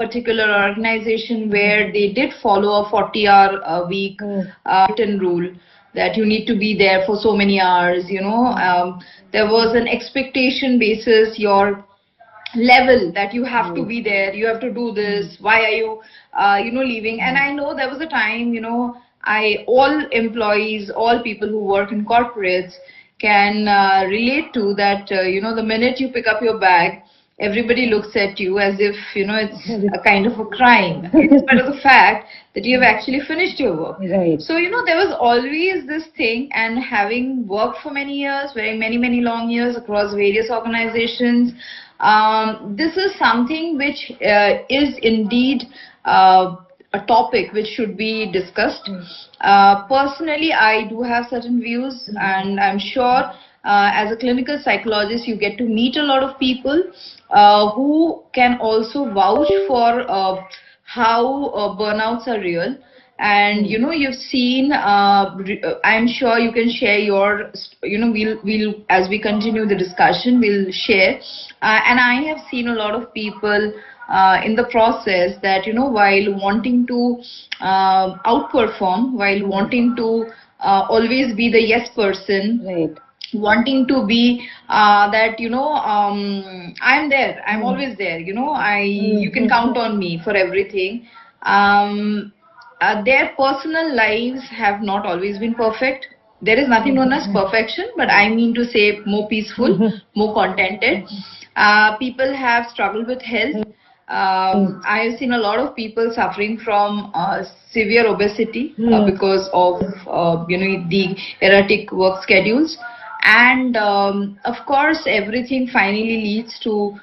particular organization where they did follow a 40-hour a week written rule that you need to be there for so many hours. There was an expectation basis your level that you have to be there, you have to do this. Why are you, leaving? And I know there was a time, all employees, all people who work in corporates can relate to that. The minute you pick up your bag, everybody looks at you as if it's a kind of a crime, in spite of the fact that you have actually finished your work. Right. So there was always this thing, and having worked for many years, very many long years across various organizations, this is something which is indeed a topic which should be discussed. Personally, I do have certain views, and I'm sure as a clinical psychologist, you get to meet a lot of people who can also vouch for how burnouts are real. And you've seen, I'm sure you can share your, we'll as we continue the discussion, we'll share. And I have seen a lot of people in the process that, while wanting to outperform, while wanting to always be the yes person, right, wanting to be that, I'm there, I'm always there, you can count on me for everything. Their personal lives have not always been perfect. There is nothing known as perfection, but I mean to say more peaceful, more contented. People have struggled with health. I have seen a lot of people suffering from severe obesity because of the erratic work schedules. And of course, everything finally leads to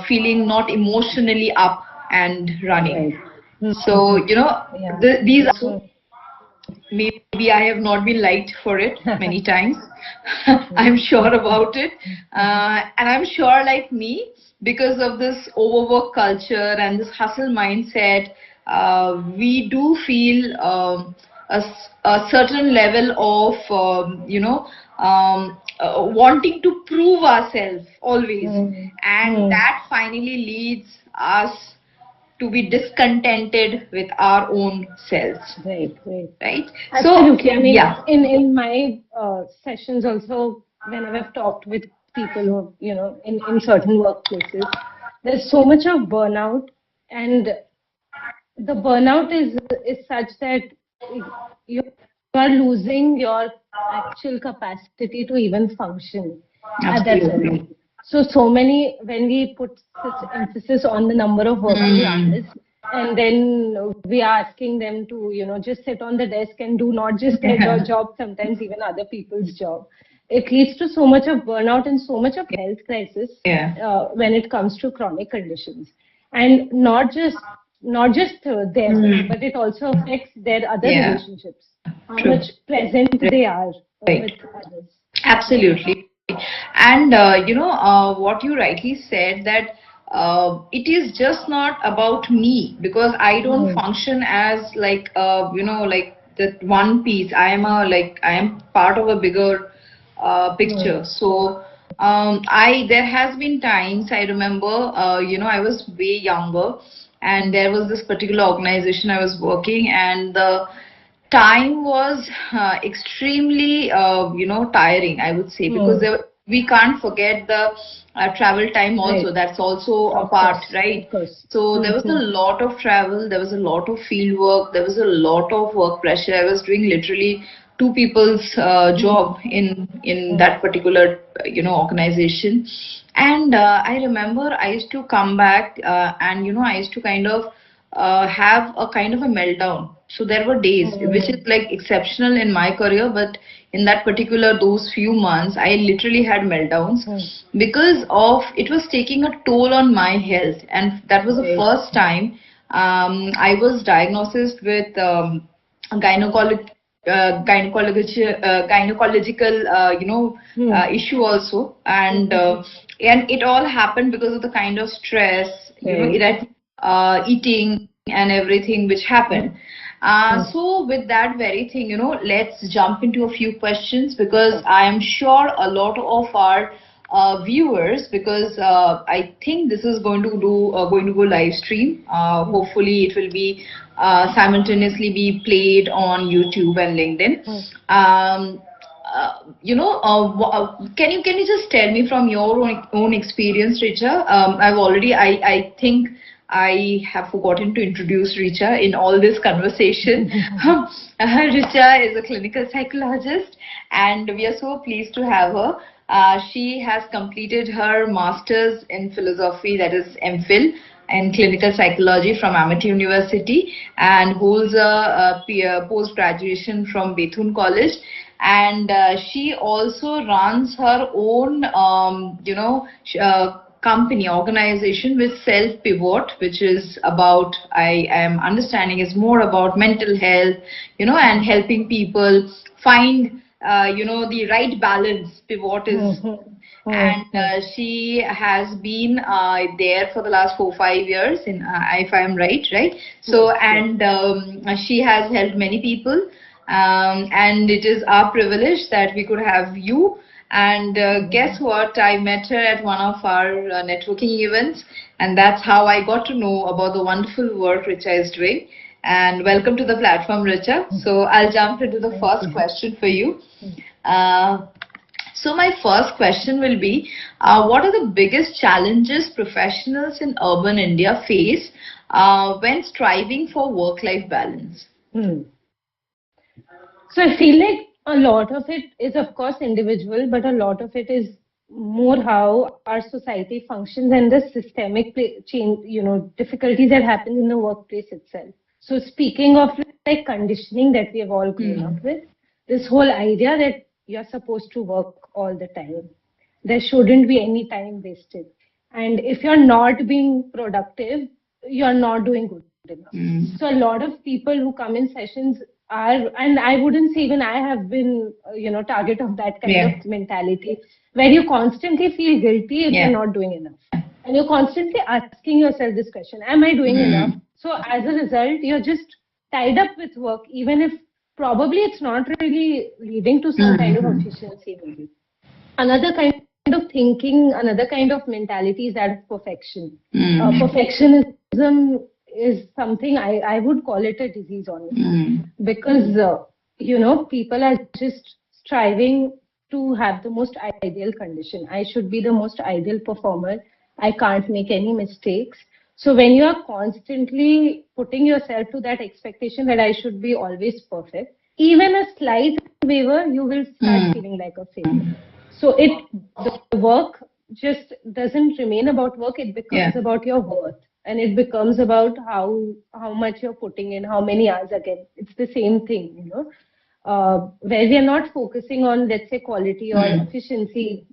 feeling not emotionally up and running. So, these are, maybe I have not been liked for it many times. I'm sure about it. And I'm sure, like me, because of this overwork culture and this hustle mindset, we do feel a certain level of, wanting to prove ourselves always. And that finally leads us to be discontented with our own selves. Right. So, Absolutely. I mean, in my sessions also, whenever I've talked with people who, in certain workplaces, there's so much of burnout, and the burnout is such that you are losing your actual capacity to even function at that level. So many, when we put such emphasis on the number of working hours, and then we are asking them to, just sit on the desk and do not just their job, sometimes even other people's job. It leads to so much of burnout and so much of health crisis when it comes to chronic conditions. And not just them, but it also affects their other relationships, how much present they are with others. Absolutely. And, what you rightly said, that it is just not about me, because I don't function as like, like that one piece. I am part of a bigger picture. So, there has been times, I remember, I was way younger, and there was this particular organization I was working, and the time was extremely, tiring, I would say, because we can't forget the travel time also. Right. That's also a part, right? So there was a lot of travel, there was a lot of field work, there was a lot of work pressure. I was doing literally two people's job in that particular, organization. And I remember I used to come back and, I used to kind of have a kind of a meltdown. So there were days, which is like exceptional in my career, but in that particular, those few months, I literally had meltdowns because of, it was taking a toll on my health. And that was the first time I was diagnosed with gynecological, issue also. And it all happened because of the kind of stress, erratic eating and everything which happened. So with that very thing, let's jump into a few questions, because I am sure a lot of our viewers, because I think this is going to go live stream. Hopefully, it will be simultaneously be played on YouTube and LinkedIn. Can you just tell me from your own experience, Richa? I think I have forgotten to introduce Richa in all this conversation. Richa is a clinical psychologist, and we are so pleased to have her. She has completed her master's in philosophy, that is MPhil, in clinical psychology from Amity University, and holds a post graduation from Bethune College. And she also runs her own, company organization with Self Pivot, which is about, I am understanding, is more about mental health, and helping people find the right balance. Pivot is, and she has been there for the last 4 5 years, in if I am right. So, and she has helped many people, and it is our privilege that we could have you. And guess what? I met her at one of our networking events, and that's how I got to know about the wonderful work Richa is doing. And welcome to the platform, Richa. So I'll jump into the first question for you. So my first question will be, what are the biggest challenges professionals in urban India face when striving for work-life balance? So I feel like a lot of it is, of course, individual, but a lot of it is more how our society functions and the systemic change, difficulties that happen in the workplace itself. So speaking of like conditioning that we have all grown up with, this whole idea that you're supposed to work all the time, there shouldn't be any time wasted. And if you're not being productive, you're not doing good enough. So a lot of people who come in sessions are, and I wouldn't say even I have been, target of that kind of mentality, where you constantly feel guilty if you're not doing enough. And you're constantly asking yourself this question, am I doing enough? So as a result, you're just tied up with work, even if probably it's not really leading to some kind of efficiency maybe. Another kind of thinking, another kind of mentality is that of perfection. Perfectionism is something I would call it a disease, honestly, because people are just striving to have the most ideal condition. I should be the most ideal performer. I can't make any mistakes. So when you are constantly putting yourself to that expectation that I should be always perfect, even a slight waver, you will start feeling like a failure. So the work just doesn't remain about work. It becomes about your worth, and it becomes about how much you're putting in, how many hours. Again, it's the same thing, where we are not focusing on, let's say, quality or efficiency,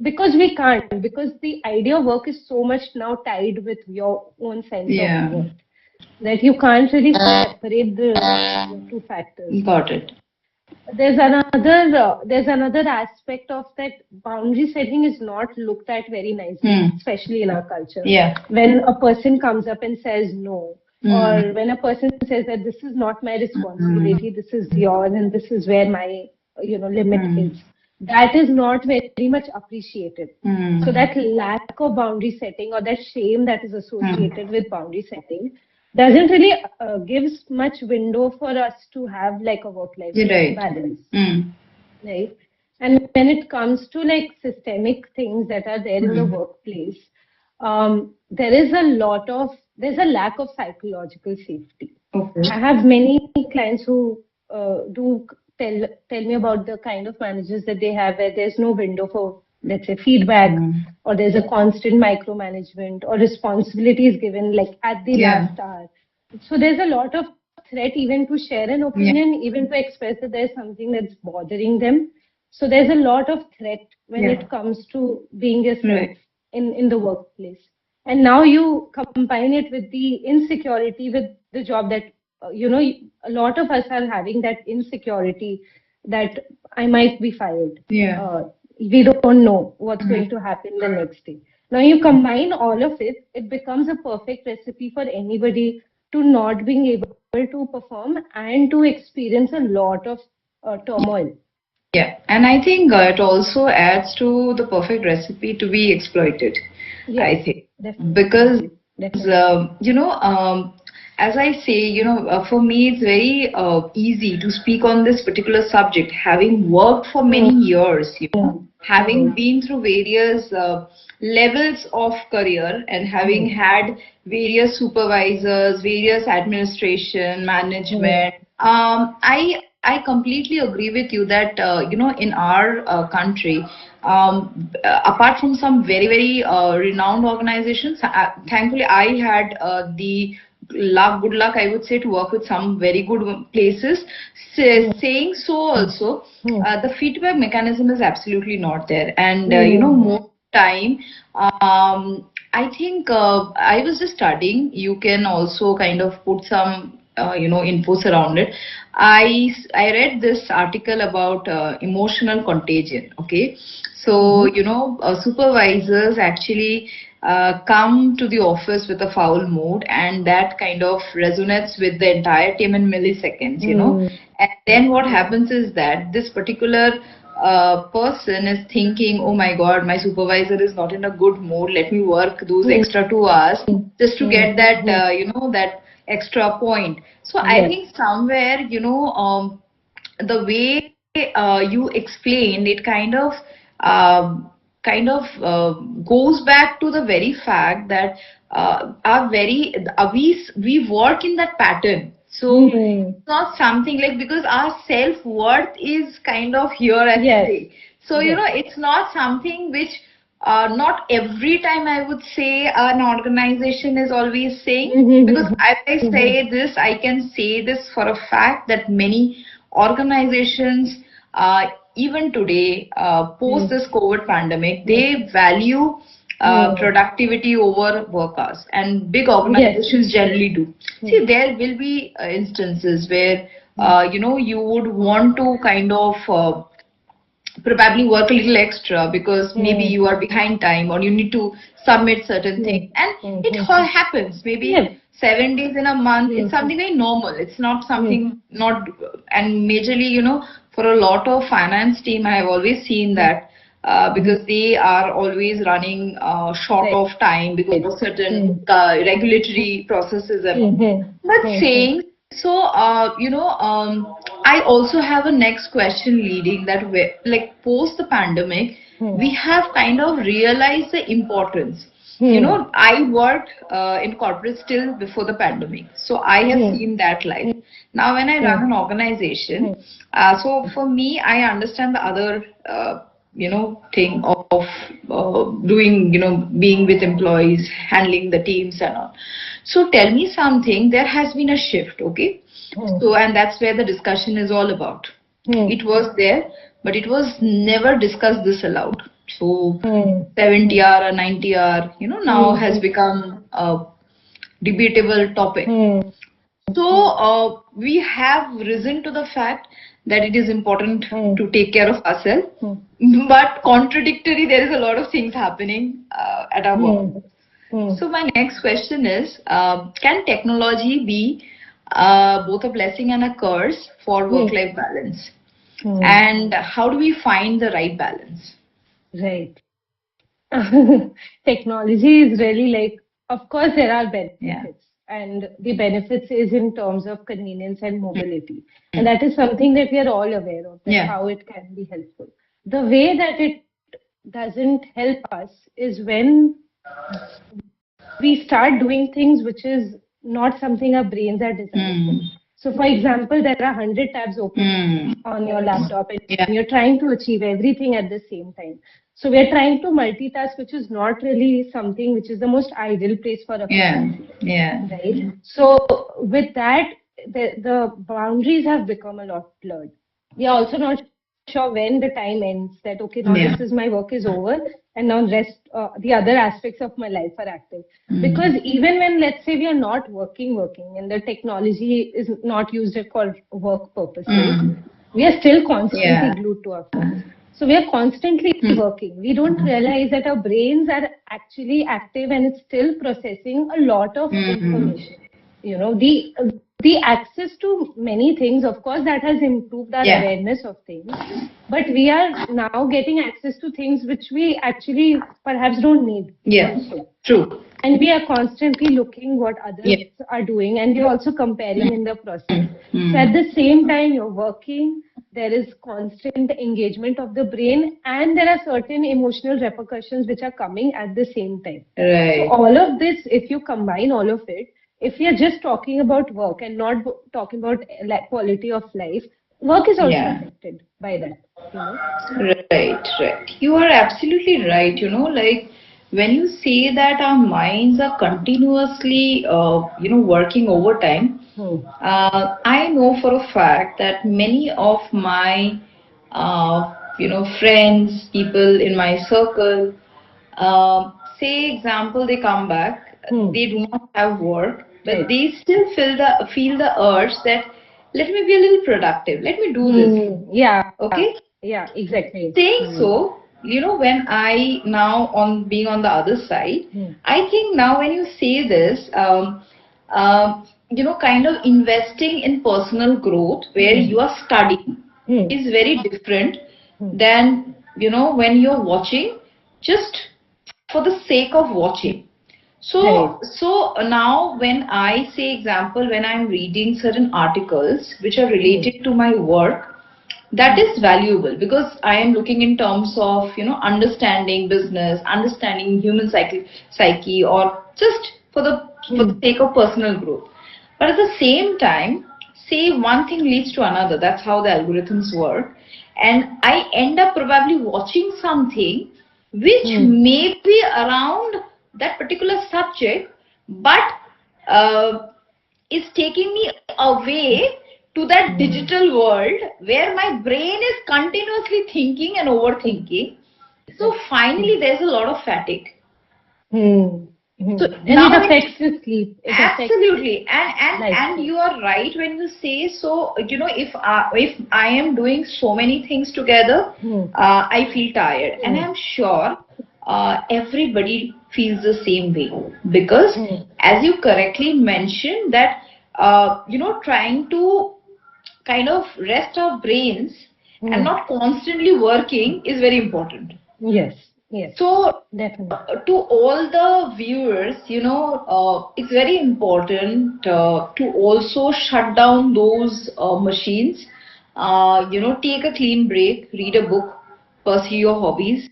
because we can't, because the idea of work is so much now tied with your own sense of worth that you can't really separate the two factors. Got it. There's another aspect of that. Boundary setting is not looked at very nicely, especially in our culture. When a person comes up and says no, or when a person says that this is not my responsibility, this is yours, and this is where my limit is, that is not very much appreciated. So that lack of boundary setting, or that shame that is associated with boundary setting, doesn't really gives much window for us to have like a work-life balance, right? And when it comes to like systemic things that are there in the workplace, there's a lack of psychological safety. I have many clients who do tell me about the kind of managers that they have, where there's no window for, let's say, feedback, or there's a constant micromanagement, or responsibilities given like at the last hour. So there's a lot of threat even to share an opinion, even to express that there's something that's bothering them. So there's a lot of threat when it comes to being yourself in the workplace. And now you combine it with the insecurity with the job that, a lot of us are having that insecurity that I might be fired. We don't know what's going to happen the next day. Now you combine all of it, it becomes a perfect recipe for anybody to not being able to perform and to experience a lot of turmoil. Yeah, and I think it also adds to the perfect recipe to be exploited. Yes, I think because definitely. Definitely. as I say, for me it's very easy to speak on this particular subject, having worked for many years. Having been through various levels of career and having had various supervisors, various administration, management, I completely agree with you that in our country, apart from some very renowned organizations, thankfully I had the good luck, I would say, to work with some very good places. Saying so, also, the feedback mechanism is absolutely not there, and more time. I think I was just studying. You can also kind of put some inputs around it. I read this article about emotional contagion. Okay, so supervisors actually come to the office with a foul mood, and that kind of resonates with the entire team in milliseconds. And then what happens is that this particular person is thinking, oh my God, my supervisor is not in a good mood. Let me work those extra 2 hours just to get that, that extra point. So I think somewhere, the way you explained it kind of goes back to the very fact that we work in that pattern. So it's not something like, because our self worth is kind of here at stake. So it's not something which not every time I would say an organization is always saying, because as I say this, I can say this for a fact that many organizations, even today, post this COVID pandemic, they value productivity over work hours, and big organizations generally do. See, there will be instances where you would want to kind of probably work a little extra because maybe you are behind time or you need to submit certain things, and it happens maybe 7 days in a month. It's something very normal. It's not something not, and majorly, for a lot of finance team, I have always seen that because they are always running short of time because of certain regulatory processes and all. But saying so, I also have a next question leading that way, like post the pandemic, we have kind of realized the importance. I worked in corporate still before the pandemic, so I have seen that life. Now, when I run an organization, so for me, I understand the other, thing of doing, being with employees, handling the teams and all. So tell me something. There has been a shift, okay? So, and that's where the discussion is all about. It was there, but it was never discussed this aloud. So 70 hour or 90 hour, now has become a debatable topic. So we have risen to the fact that it is important to take care of ourselves. But contradictory, there is a lot of things happening at our work. So my next question is, can technology be both a blessing and a curse for work-life balance? And how do we find the right balance? Right. Technology is really like, of course, there are benefits, and the benefits is in terms of convenience and mobility. And that is something that we are all aware of, that how it can be helpful. The way that it doesn't help us is when we start doing things which is not something our brains are designed for. So, for example, there are 100 tabs open on your laptop, and you're trying to achieve everything at the same time. So, we're trying to multitask, which is not really something which is the most ideal place for a person. Right? So, with that, the boundaries have become a lot blurred. We are also not sure when the time ends, that okay, now this is my work is over, and now rest the other aspects of my life are active. Because even when, let's say, we are not working and the technology is not used for work purposes, we are still constantly glued to our phones. So we are constantly working. We don't realize that our brains are actually active and it's still processing a lot of information. The the access to many things, of course, that has improved our Yeah. awareness of things. But we are now getting access to things which we actually perhaps don't need Yeah. also. True. And we are constantly looking what Yeah. others are doing, and we're also comparing in the process. So Mm. at the same time you're working, there is constant engagement of the brain, and there are certain emotional repercussions which are coming at the same time. So Right. all of this, if you combine all of it, if we are just talking about work and not talking about quality of life, work is also Yeah. affected by that, you know. Right, right. You are absolutely right. Like when you say that our minds are continuously, working overtime, Hmm. I know for a fact that many of my, friends, people in my circle, say example, they come back, Hmm. they do not have work, but Right. they still feel the urge that let me be a little productive, let me do this. Hmm. Yeah. Okay, Yeah. Exactly. saying Hmm. so, when I now on being on the other side, Hmm. I think now when you say this, kind of investing in personal growth where Hmm. you are studying Hmm. is very different Hmm. than, when you're watching just for the sake of watching. Right. So now when I say example, when I'm reading certain articles which are Hmm. related to my work, that Hmm. is valuable because I am looking in terms of, understanding business, understanding human psyche, or just for the Hmm. sake of personal growth. But at the same time, say one thing leads to another. That's how the algorithms work. And I end up probably watching something which Hmm. may be around that particular subject, but uh, is taking me away to that Hmm. digital world where my brain is continuously thinking and overthinking. So Exactly. finally, there's a lot of fatigue. Hmm. So Hmm. And it now when affects the sleep. It affects absolutely, and lifestyle. you are right when you say so. If I am doing so many things together, Hmm. I feel tired, and Hmm. I'm sure everybody feels the same way because, Hmm. as you correctly mentioned, that trying to kind of rest our brains and Hmm. not constantly working is very important. Yes. Yes. So, Definitely. to all the viewers, it's very important to also shut down those machines. Take a clean break, read a book, pursue your hobbies.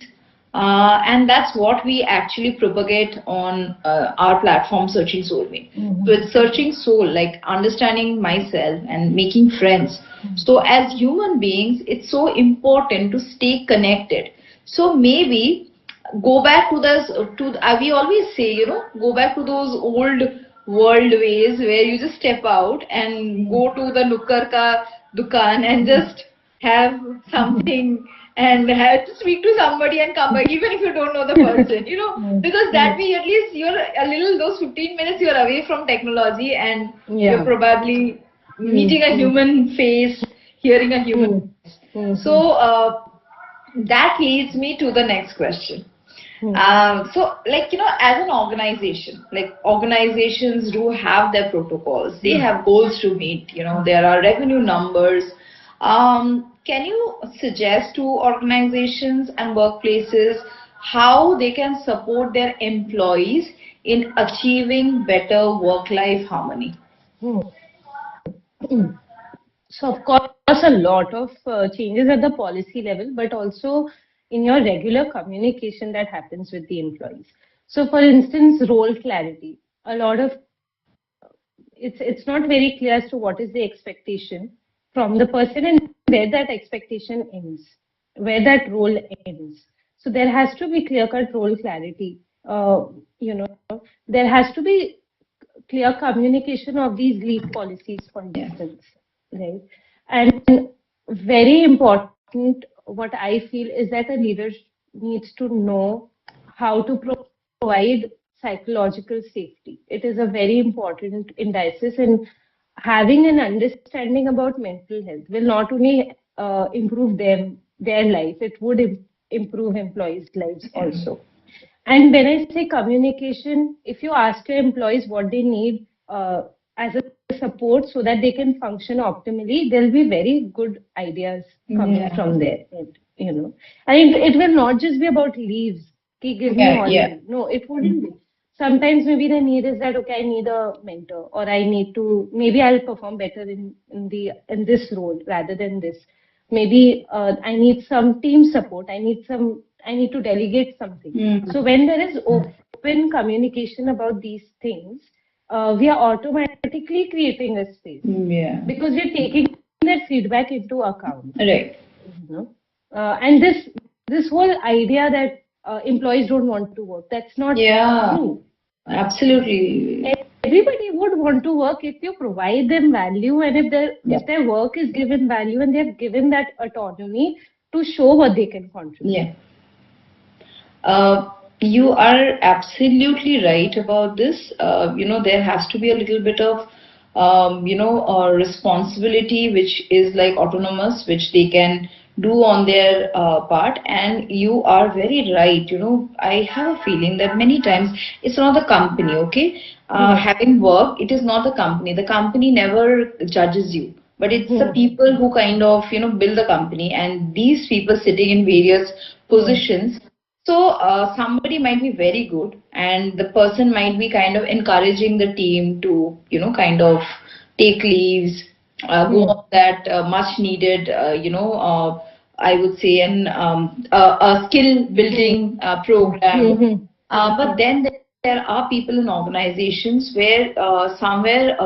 And that's what we actually propagate on our platform, Searching Soulmate. So Hmm. it's searching soul, like understanding myself and making friends. So as human beings, it's so important to stay connected. So maybe go back to this we always say, go back to those old world ways where you just step out and Hmm. go to the nukkar ka dukan and Hmm. just have something and have to speak to somebody and come back even if you don't know the person, Hmm. because Hmm. that way at least you're a little, those 15 minutes you're away from technology and you're Yeah. probably Hmm. meeting a Hmm. human face, hearing a human Hmm. voice. Hmm. So that leads me to the next question. Hmm. So, like, as an organization, like organizations do have their protocols, they Hmm. have goals to meet, there are revenue numbers. Can you suggest to organizations and workplaces how they can support their employees in achieving better work-life harmony? Hmm. Hmm. So, of course, a lot of changes at the policy level, but also in your regular communication that happens with the employees. So, for instance, role clarity. A lot of it's not very clear as to what is the expectation from the person and where that expectation ends, where that role ends. So there has to be clear-cut role clarity. You know, there has to be clear communication of these leave policies, for Yeah. instance, right? And very important, what I feel is that a leader needs to know how to provide psychological safety. It is a very important indices, and having an understanding about mental health will not only improve their life, it would improve employees' lives Yeah. also. And when I say communication, if you ask your employees what they need, as a support so that they can function optimally, there'll be very good ideas coming from there. You know, I mean, it will not just be about leaves. Ki give me holiday. No, it wouldn't be. Sometimes maybe the need is that okay, I need a mentor, or I need to maybe I'll perform better in this role rather than this. Maybe I need some team support. I need to delegate something. So when there is open communication about these things, we are automatically creating a space because we're taking that feedback into account. Right. You know? And this whole idea that employees don't want to work, that's not true. Absolutely. Everybody would want to work if you provide them value, and if their work is given value and they're given that autonomy to show what they can contribute. You are absolutely right about this. There has to be a little bit of, responsibility, which is like autonomous, which they can do on their part. And you are very right. I have a feeling that many times it's not the company, okay? Having work, it is not the company. The company never judges you. But it's the people who kind of, build the company, and these people sitting in various positions. So somebody might be very good, and the person might be kind of encouraging the team to, kind of take leaves, go on that much needed, I would say, a skill building program. But then there are people in organizations where somewhere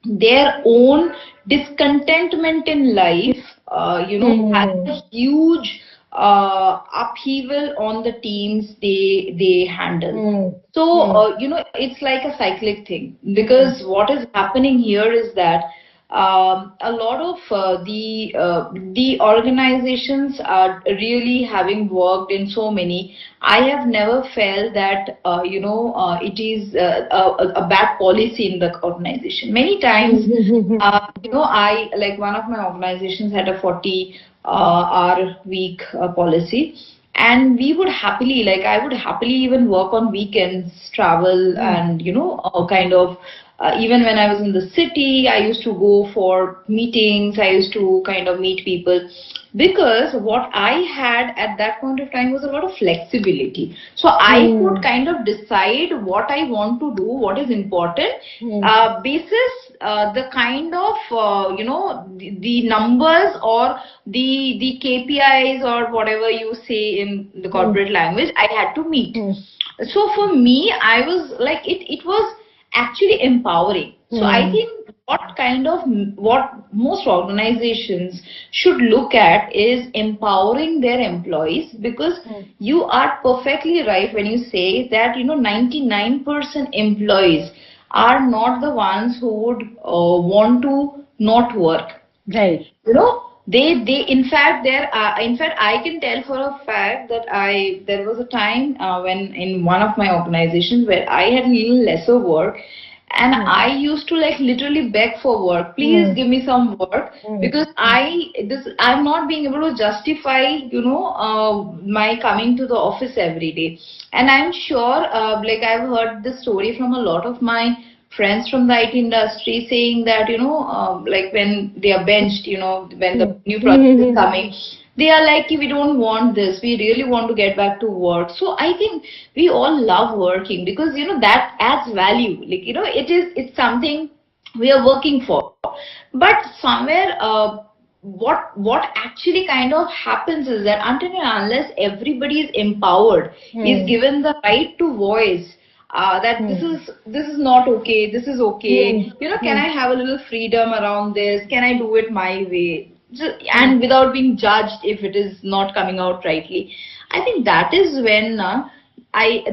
their own discontentment in life, has a huge upheaval on the teams they handle. So, it's like a cyclic thing, because what is happening here is that a lot of the organizations are really having worked in so many. I have never felt that it is a bad policy in the organization. Many times, I like one of my organizations had a 40 hour week policy. And we would happily, I would happily even work on weekends, travel, and, kind of, even when I was in the city, I used to go for meetings, I used to kind of meet people. Because what I had at that point of time was a lot of flexibility. So I could kind of decide what I want to do, what is important, basis the kind of, the numbers or the KPIs or whatever you say in the corporate language, I had to meet. So for me, I was like, it was actually empowering. So I think what most organizations should look at is empowering their employees, because you are perfectly right when you say that 99% employees are not the ones who would want to not work. Right. They in fact I can tell for a fact that there was a time when in one of my organizations where I had a little lesser work, and I used to literally beg for work. Please give me some work, because I'm not being able to justify my coming to the office every day. And I'm sure I've heard this story from a lot of my friends from the IT industry saying that, when they are benched, when the new project is coming, they are like, we don't want this. We really want to get back to work. So I think we all love working because, that adds value. It's something we are working for. But somewhere, what actually kind of happens is that until and unless everybody is empowered, is given the right to voice, that this is not okay, this is okay, can I have a little freedom around this, can I do it my way, and without being judged if it is not coming out rightly. I think that is when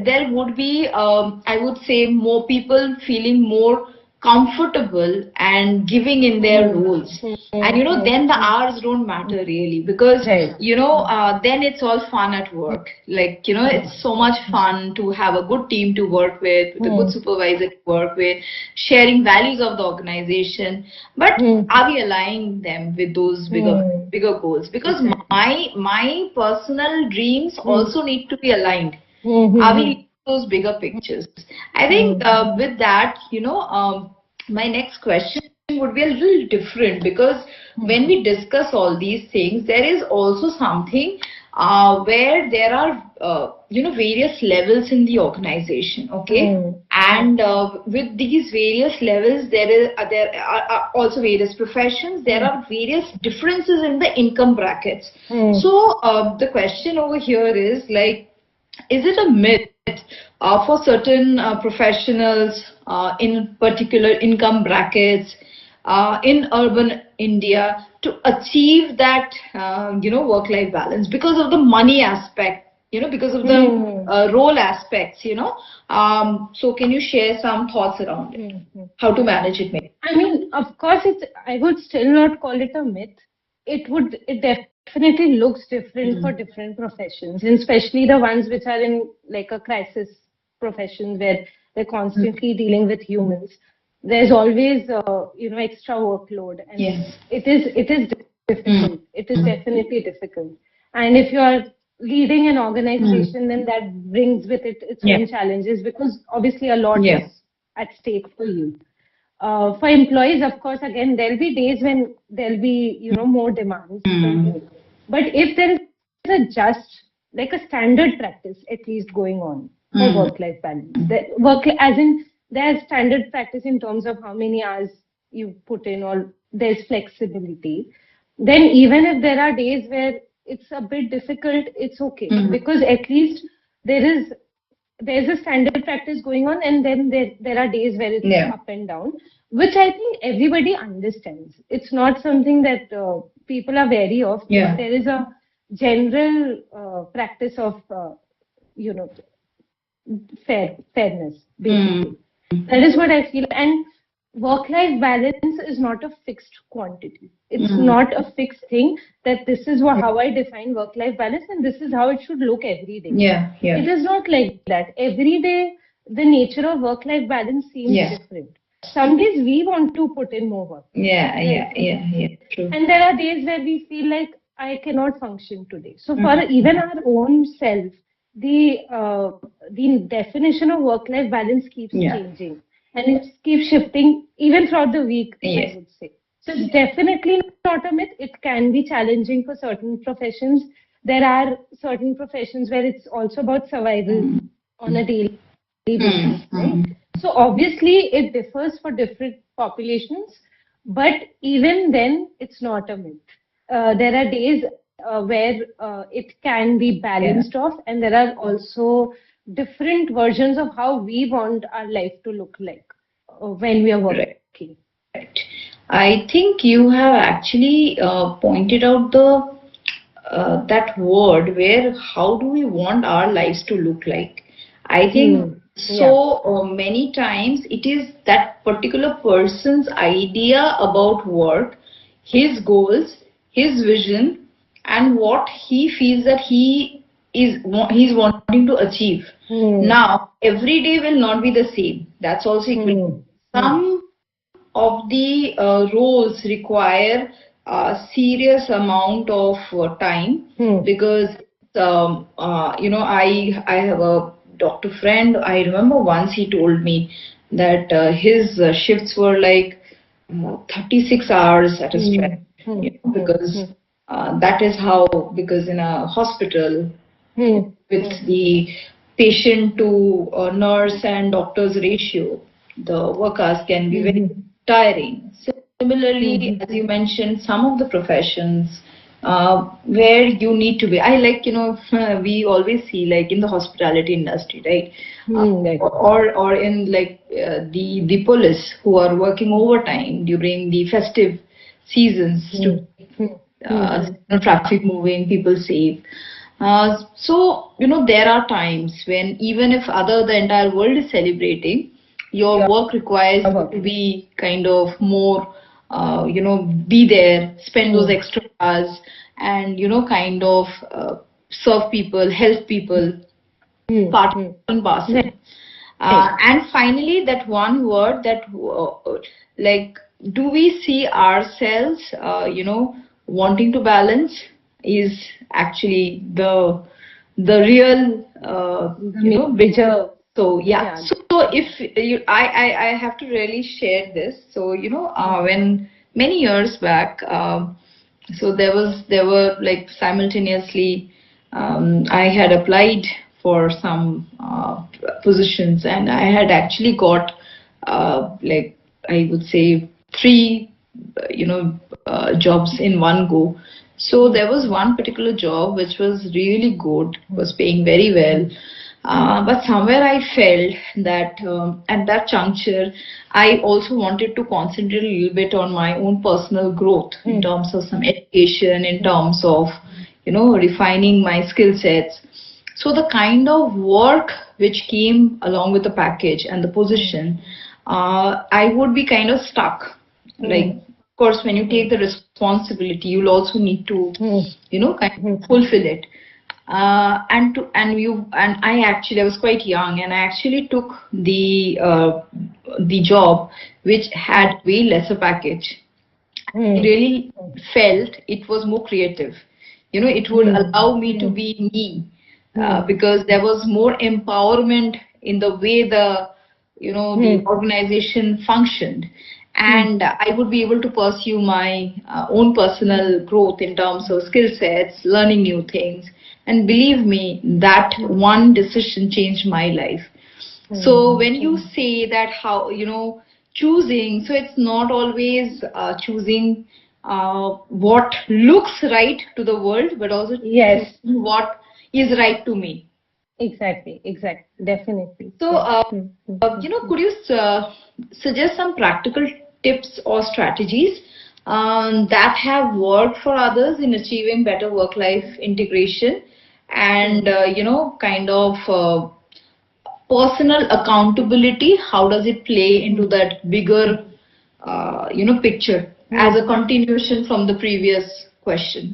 there would be, I would say, more people feeling more comfortable and giving in their roles. And then the hours don't matter really, because then it's all fun at work. It's so much fun to have a good team to work with a good supervisor to work with, sharing values of the organization. But are we aligning them with those bigger goals? Because my personal dreams also need to be aligned. Are we those bigger pictures? I think with that, my next question would be a little different, because when we discuss all these things, there is also something where there are various levels in the organization. Okay. And with these various levels, there are also various professions. There are various differences in the income brackets. So the question over here is like, is it a myth for certain professionals in particular income brackets in urban India to achieve that work-life balance because of the money aspect, because of the role aspects, so can you share some thoughts around it? How to manage it, maybe? I mean, of course, I would still not call it a myth. It definitely looks different for different professions, and especially the ones which are in like a crisis profession where they're constantly dealing with humans. There's always, extra workload, and Yes. it is difficult. It is definitely difficult. And if you are leading an organization, then that brings with it its own challenges, because obviously a lot is at stake for you. For employees, of course, again, there'll be days when there'll be, more demands from you. But if there is a just, like a standard practice, at least going on for work-life balance, as in there's standard practice in terms of how many hours you put in, or there's flexibility, then even if there are days where it's a bit difficult, it's okay, because at least there's a standard practice going on, and then there are days where it's up and down, which I think everybody understands. It's not something that people are wary of. There is a general practice of fairness, basically. That is what I feel. And work-life balance is not a fixed quantity. It's not a fixed thing that this is how I define work-life balance and this is how it should look every day. It is not like that. Every day, the nature of work-life balance seems different. Some days we want to put in more work. True. And there are days where we feel like I cannot function today. So for even our own self, the definition of work-life balance keeps changing, and it keeps shifting even throughout the week, I would say. So it's definitely not a myth. It can be challenging for certain professions. There are certain professions where it's also about survival on a daily basis, right? So obviously it differs for different populations, but even then it's not a myth. There are days where it can be balanced off, and there are also different versions of how we want our life to look like when we are working. Right. I think you have actually pointed out the that word where how do we want our lives to look like. I think many times it is that particular person's idea about work, his goals, his vision, and what he feels that he's wanting to achieve. Now, every day will not be the same. That's also equal. Some of the roles require a serious amount of time because I have a doctor friend. I remember once he told me that his shifts were like 36 hours at a stretch, because that is how, because in a hospital with the patient to nurse and doctor's ratio, the work hours can be very tiring. Similarly, as you mentioned, some of the professions where you need to be, we always see like in the hospitality industry, right? Or in like the police who are working overtime during the festive seasons to traffic moving, people safe. So there are times when even if the entire world is celebrating, your work requires you to be kind of more, be there, spend those extra hours, and kind of serve people, help people, part and parcel. And finally, that one word that like, do we see ourselves, wanting to balance is actually the real, major So yeah, Yeah. so if you, I have to really share this. So when many years back, so there were like simultaneously, I had applied for some positions, and I had actually got like, I would say, three jobs in one go. So there was one particular job which was really good, was paying very well. But somewhere I felt that at that juncture, I also wanted to concentrate a little bit on my own personal growth in terms of some education, in terms of, refining my skill sets. So the kind of work which came along with the package and the position, I would be kind of stuck. Like, of course, when you take the responsibility, you'll also need to, kind of fulfill it. And I was quite young, and I actually took the job which had way lesser package. I really felt it was more creative. It would allow me to be me, because there was more empowerment in the way the organization functioned. And I would be able to pursue my own personal growth in terms of skill sets, learning new things. And believe me, that one decision changed my life. So when you say that, how, choosing, so it's not always choosing what looks right to the world, but also Yes. choosing what is right to me. Exactly. Definitely. So, could you suggest some practical tips or strategies that have worked for others in achieving better work-life integration, and, kind of personal accountability? How does it play into that bigger, picture, as a continuation from the previous question?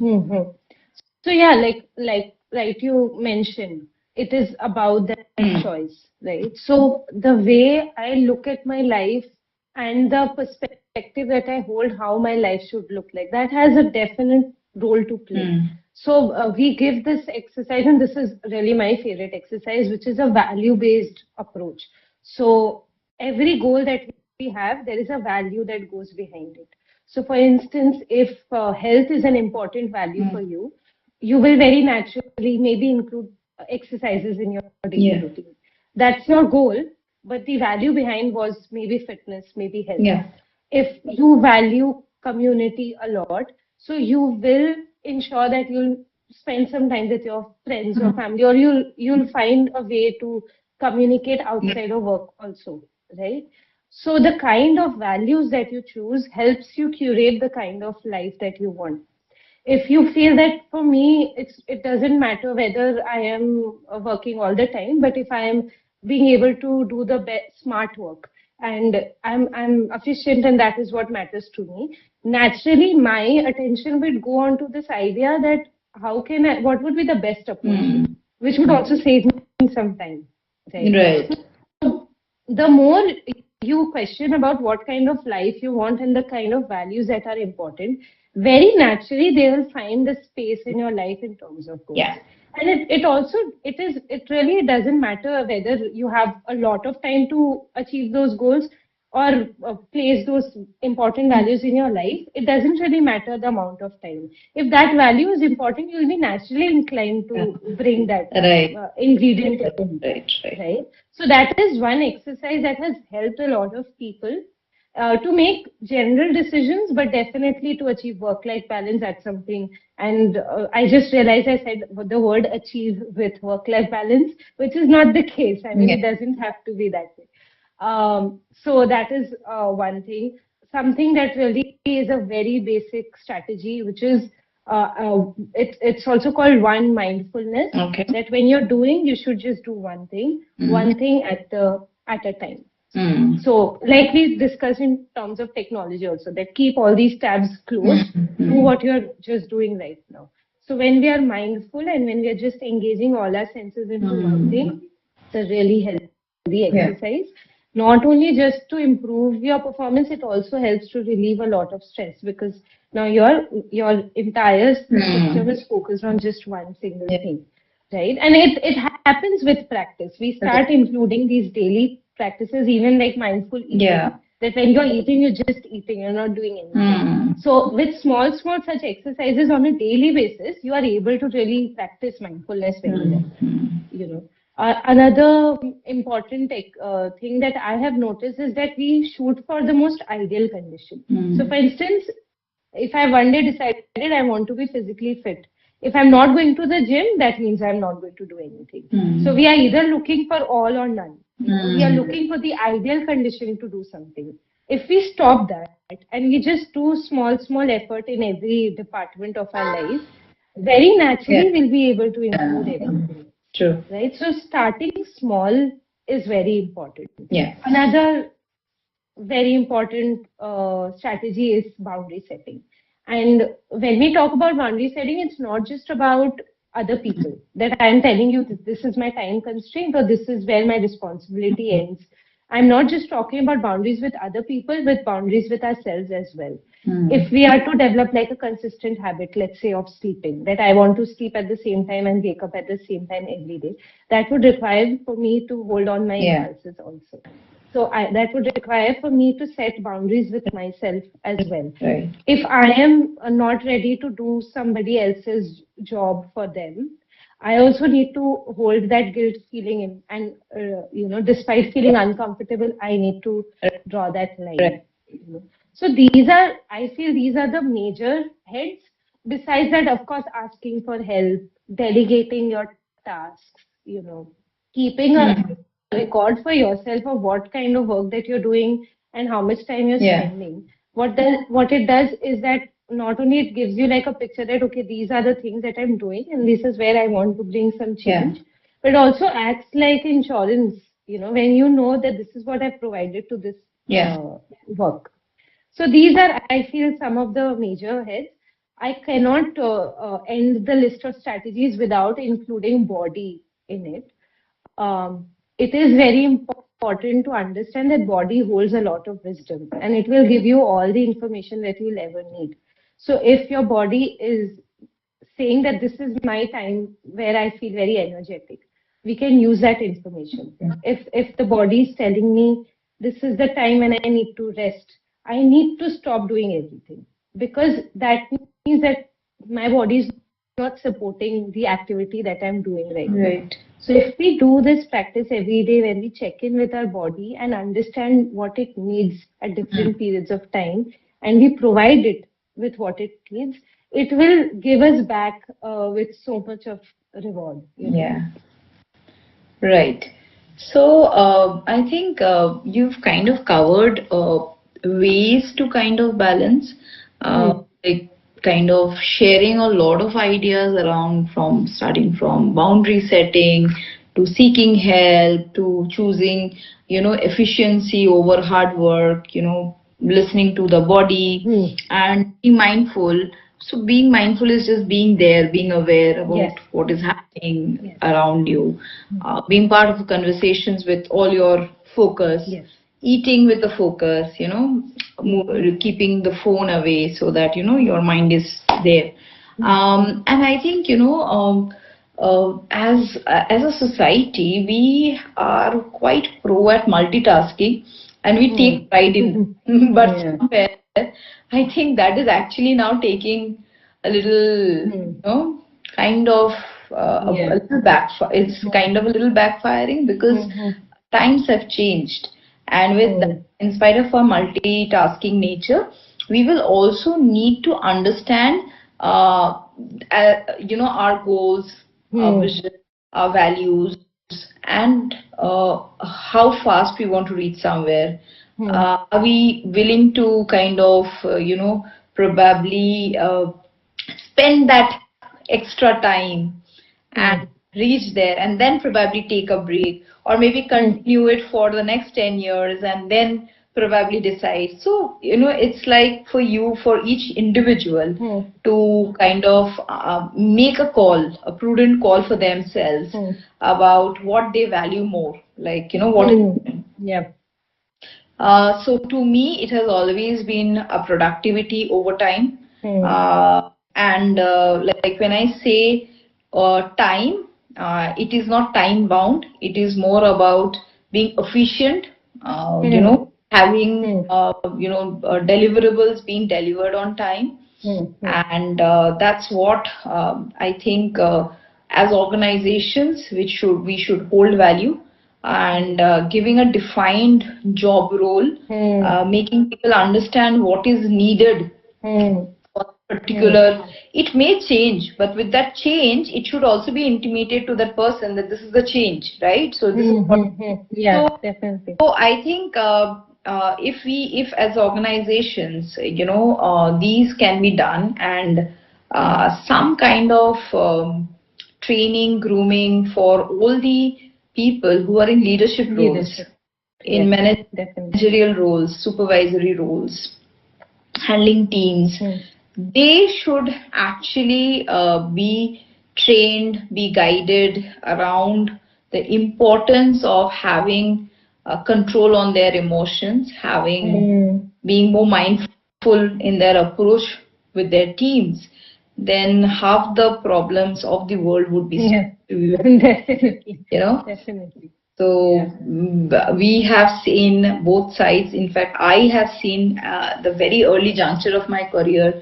So yeah, like right, you mentioned it is about that choice, right? So the way I look at my life and the perspective that I hold, how my life should look like, that has a definite role to play. So we give this exercise, and this is really my favorite exercise, which is a value-based approach. So every goal that we have, there is a value that goes behind it. So for instance, if health is an important value for you, you will very naturally maybe include exercises in your daily routine. That's your goal, but the value behind was maybe fitness, maybe health. If you value community a lot, so you will ensure that you'll spend some time with your friends or family, or you'll find a way to communicate outside of work also, right? So the kind of values that you choose helps you curate the kind of life that you want. If you feel that, for me, it doesn't matter whether I am working all the time, but if I am being able to do the smart work, and I'm efficient, and that is what matters to me, naturally my attention will go on to this idea that what would be the best approach, which would also save me some time, right? Right. The more you question about what kind of life you want and the kind of values that are important, very naturally they will find the space in your life in terms of goals. Yeah. And it really doesn't matter whether you have a lot of time to achieve those goals, or place those important values in your life. It doesn't really matter the amount of time. If that value is important, you'll be naturally inclined to bring that Right. ingredient in. Right. Right? So that is one exercise that has helped a lot of people to make general decisions, but definitely to achieve work-life balance. That's something. And I just realized I said the word achieve with work-life balance, which is not the case. I mean, it doesn't have to be that way. So that is one thing. Something that really is a very basic strategy, which is it's also called one mindfulness. Okay. That when you're doing, you should just do one thing at a time. So, like we discussed in terms of technology also, that keep all these tabs closed, do what you're just doing right now. So when we are mindful and when we are just engaging all our senses into one thing, it's a really healthy exercise. Not only just to improve your performance, it also helps to relieve a lot of stress, because now your entire system is focused on just one single thing. right? And it happens with practice. We start including these daily practices, even like mindful eating. Yeah. That when you're eating, you're just eating, you're not doing anything. So with small such exercises on a daily basis, you are able to really practice mindfulness very well. You know, another important thing that I have noticed is that we shoot for the most ideal condition. So, for instance, if I one day decided I want to be physically fit, if I'm not going to the gym, that means I'm not going to do anything. So we are either looking for all or none. We are looking for the ideal condition to do something. If we stop that and we just do small effort in every department of our life, very naturally we'll be able to improve everything. True. Right? So starting small is very important. Yeah. Another very important strategy is boundary setting. And when we talk about boundary setting, it's not just about other people, that I'm telling you that this is my time constraint or this is where my responsibility ends. I'm not just talking about boundaries with other people, but boundaries with ourselves as well. If we are to develop like a consistent habit, let's say of sleeping, that I want to sleep at the same time and wake up at the same time every day, that would require for me to hold on my impulses also. So that would require for me to set boundaries with myself as well. Right. If I am not ready to do somebody else's job for them, I also need to hold that guilt feeling in, and despite feeling uncomfortable, I need to draw that line. Right. So I feel these are the major heads. Besides that, of course, asking for help, delegating your tasks, keeping a record for yourself of what kind of work that you're doing and how much time you're spending. What it does is that not only it gives you like a picture that okay, these are the things that I'm doing and this is where I want to bring some change, but it also acts like insurance. When you know that this is what I've provided to this work. So these are, I feel, some of the major heads. I cannot end the list of strategies without including body in it. It is very important to understand that body holds a lot of wisdom and it will give you all the information that you'll ever need. So if your body is saying that this is my time where I feel very energetic, we can use that information. If the body is telling me this is the time when I need to rest, I need to stop doing everything because that means that my body is not supporting the activity that I'm doing right now. So if we do this practice every day, when we check in with our body and understand what it needs at different periods of time, and we provide it with what it needs, it will give us back with so much of reward. Yeah. Right. So I think you've kind of covered ways to kind of balance, like kind of sharing a lot of ideas around from starting from boundary setting to seeking help to choosing, efficiency over hard work, listening to the body and being mindful. So being mindful is just being there, being aware about what is happening around you, being part of conversations with all your focus, eating with the focus, keeping the phone away so that, your mind is there. And I think, as a society, we are quite pro at multitasking and we take pride in it. But somewhere, I think that is actually now taking a little, kind of a little it's kind of a little backfiring because times have changed. And with that, in spite of our multitasking nature, we will also need to understand, our goals, our vision, our values, and how fast we want to reach somewhere. Are we willing to kind of, probably spend that extra time and reach there and then probably take a break or maybe continue it for the next 10 years and then probably decide. So, it's like for each individual to kind of make a call, a prudent call for themselves about what they value more, like, what. So to me, it has always been a productivity over time. And like when I say time, it is not time bound. It is more about being efficient, having, deliverables being delivered on time. And that's what I think, as organizations, we should hold value, and giving a defined job role, making people understand what is needed for particular. It may change, but with that change, it should also be intimated to that person that this is the change, right? So this is what. Yeah, definitely. So I think, if as organizations, these can be done, and some kind of training, grooming for all the people who are in leadership roles, in managerial roles, supervisory roles, handling teams, they should actually be trained, be guided around the importance of having control on their emotions, having being more mindful in their approach with their teams. Then half the problems of the world would be solved. Definitely. Definitely. So we have seen both sides. In fact, I have seen the very early juncture of my career,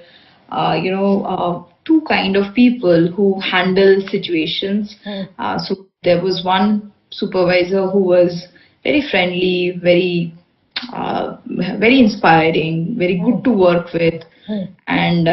two kind of people who handle situations. So there was one supervisor who was very friendly, very inspiring, very good to work with, and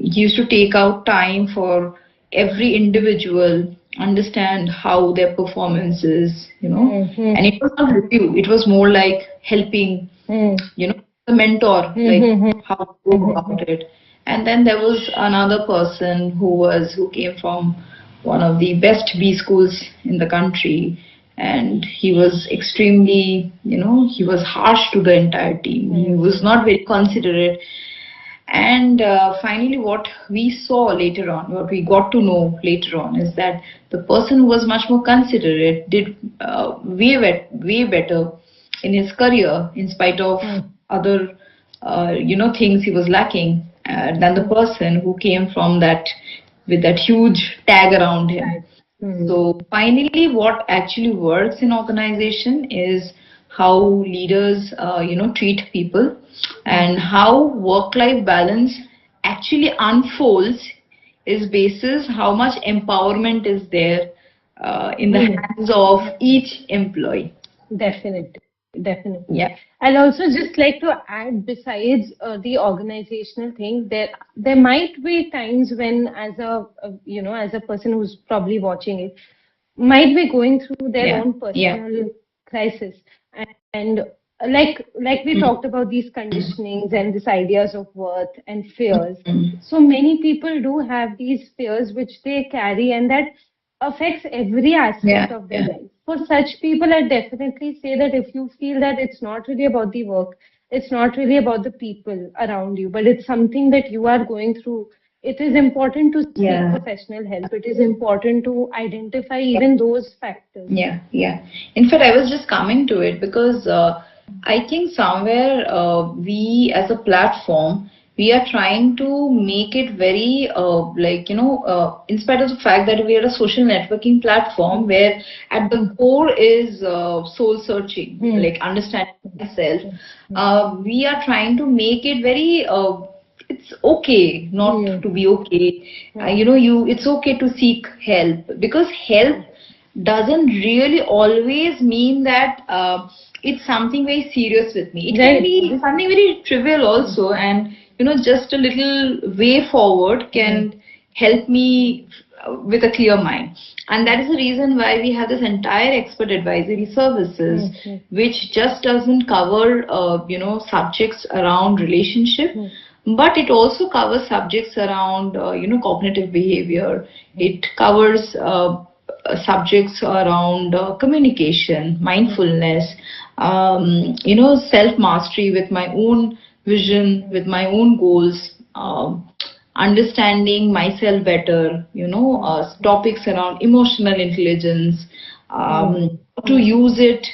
he used to take out time for every individual, understand how their performance is, and it was not review, it was more like helping, the mentor, like how to go about it. And then there was another person who came from one of the best B schools in the country, and he was extremely, he was harsh to the entire team. He was not very considerate. And finally, what we saw later on, what we got to know later on, is that the person who was much more considerate did way better in his career, in spite of other, things he was lacking, than the person who came from that, with that huge tag around him. So finally, what actually works in organization is how leaders, treat people, and how work-life balance actually unfolds is basis how much empowerment is there in the hands of each employee. Definitely, definitely. Yeah. I'd also just like to add, besides the organizational thing, there might be times when, as a person who's probably watching it, might be going through their own personal crisis, and like we talked about these conditionings and these ideas of worth and fears. So many people do have these fears which they carry, and that affects every aspect of their life. For such people, I definitely say that if you feel that it's not really about the work, it's not really about the people around you, but it's something that you are going through, it is important to seek professional help. It is important to identify even those factors. Yeah. In fact, I was just coming to it because I think somewhere we as a platform, we are trying to make it very, in spite of the fact that we are a social networking platform where at the core is soul searching, like understanding myself. We are trying to make it very, it's okay not to be okay. It's okay to seek help, because help doesn't really always mean that it's something very serious with me. It can be something very trivial also, and just a little way forward can help me with a clear mind. And that is the reason why we have this entire expert advisory services, which just doesn't cover subjects around relationship, but it also covers subjects around cognitive behavior. It covers subjects around communication, mindfulness, self-mastery with my own vision, with my own goals, understanding myself better, topics around emotional intelligence, to use it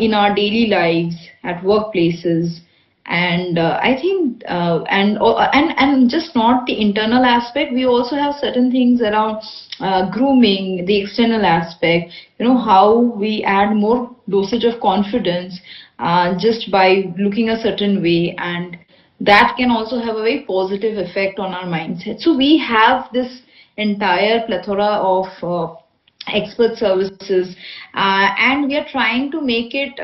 in our daily lives, at workplaces, And I think and just not the internal aspect, we also have certain things around grooming, the external aspect, how we add more dosage of confidence just by looking a certain way, and that can also have a very positive effect on our mindset. So we have this entire plethora of expert services, and we are trying to make it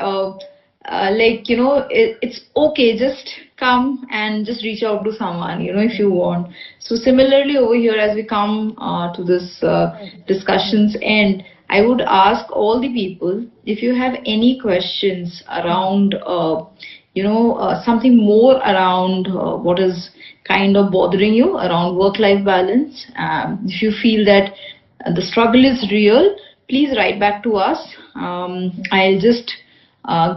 it's okay, just come and just reach out to someone, if you want. So similarly over here, as we come to this discussion's end, I would ask all the people, if you have any questions around something more around what is kind of bothering you around work-life balance. If you feel that the struggle is real, please write back to us. I'll just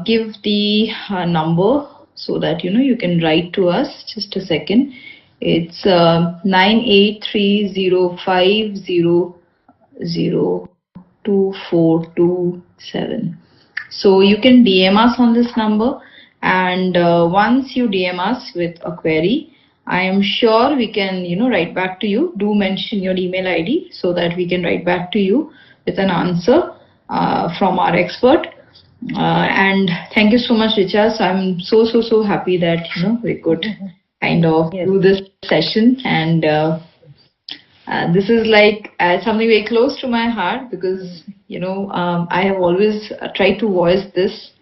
give the number so that you can write to us. Just a second. It's 9830024227. So you can DM us on this number, and once you DM us with a query, I am sure we can write back to you. Do mention your email ID so that we can write back to you with an answer from our expert. And thank you so much, Richa. So I'm so happy that we could kind of do this session, and this is like something very close to my heart, because I have always tried to voice this,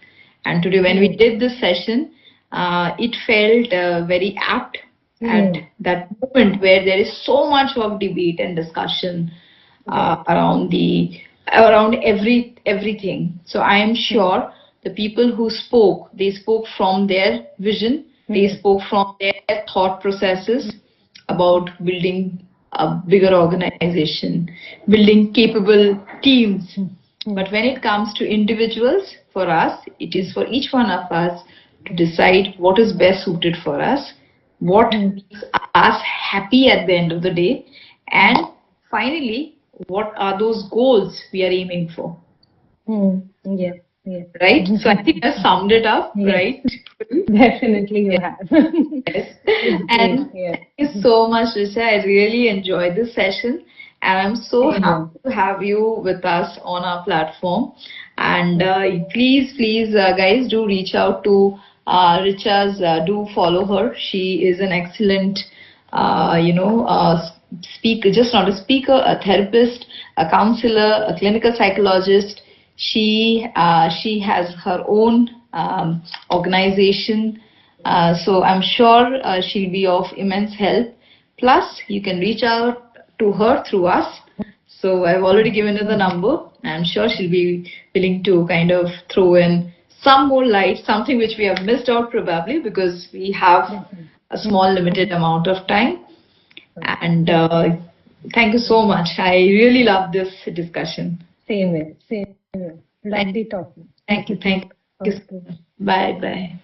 and today when we did this session, it felt very apt at that moment where there is so much of debate and discussion around everything. So I am sure the people who spoke, they spoke from their vision, they spoke from their thought processes about building a bigger organization, building capable teams. But when it comes to individuals, for us, it is for each one of us to decide what is best suited for us, what makes us happy at the end of the day, and finally, what are those goals we are aiming for. Yeah. Right? So I think I summed it up, right? Definitely you have. Yes. And thank you so much, Richa. I really enjoyed this session, and I'm so happy to have you with us on our platform. And please, guys, do reach out to Richa's. Do follow her. She is an excellent, speaker, just not a speaker, a therapist, a counselor, a clinical psychologist. She has her own organization, so I'm sure she'll be of immense help. Plus, you can reach out to her through us. So I've already given her the number. I'm sure she'll be willing to kind of throw in some more light, something which we have missed out probably because we have a small limited amount of time. And thank you so much. I really love this discussion. Same here. Lovely talking. Thank you. Okay. Bye. Bye.